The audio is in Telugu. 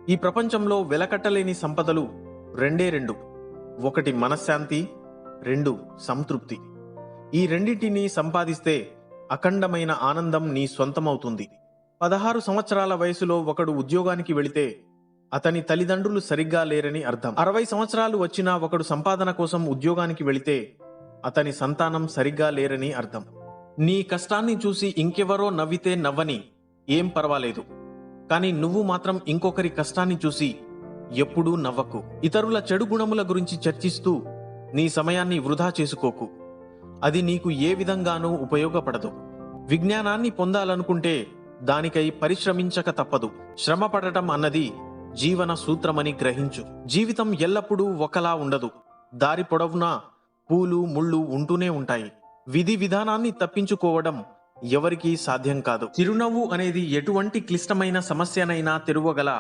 ఈ ప్రపంచంలో వెలకట్టలేని సంపదలు రెండే రెండు. ఒకటి మనశ్శాంతి, రెండు సంతృప్తి. ఈ రెండింటినీ సంపాదిస్తే అఖండమైన ఆనందం నీ సొంతమవుతుంది. 16 సంవత్సరాల వయసులో ఒకడు ఉద్యోగానికి వెళితే అతని తల్లిదండ్రులు సరిగ్గా లేరని అర్థం. 60 సంవత్సరాలు వచ్చినా ఒకడు సంపాదన కోసం ఉద్యోగానికి వెళితే అతని సంతానం సరిగ్గా లేరని అర్థం. నీ కష్టాన్ని చూసి ఇంకెవరో నవ్వితే నవ్వని, ఏం పర్వాలేదు. కానీ నువ్వు మాత్రం ఇంకొకరి కష్టాన్ని చూసి ఎప్పుడూ నవ్వకు. ఇతరుల చెడు గుణముల గురించి చర్చిస్తూ నీ సమయాన్ని వృధా చేసుకోకు. అది నీకు ఏ విధంగానూ ఉపయోగపడదు. విజ్ఞానాన్ని పొందాలనుకుంటే దానికై పరిశ్రమించక తప్పదు. శ్రమ పడటం అన్నది జీవన సూత్రమని గ్రహించు. జీవితం ఎల్లప్పుడూ ఒకలా ఉండదు. దారి పొడవునా పూలు ముళ్ళు ఉంటూనే ఉంటాయి. విధి విధానాన్ని తప్పించుకోవడం ఎవరికీ సాధ్యం కాదు. చిరునవ్వు అనేది ఎటువంటి క్లిష్టమైన సమస్యనైనా తెరువగల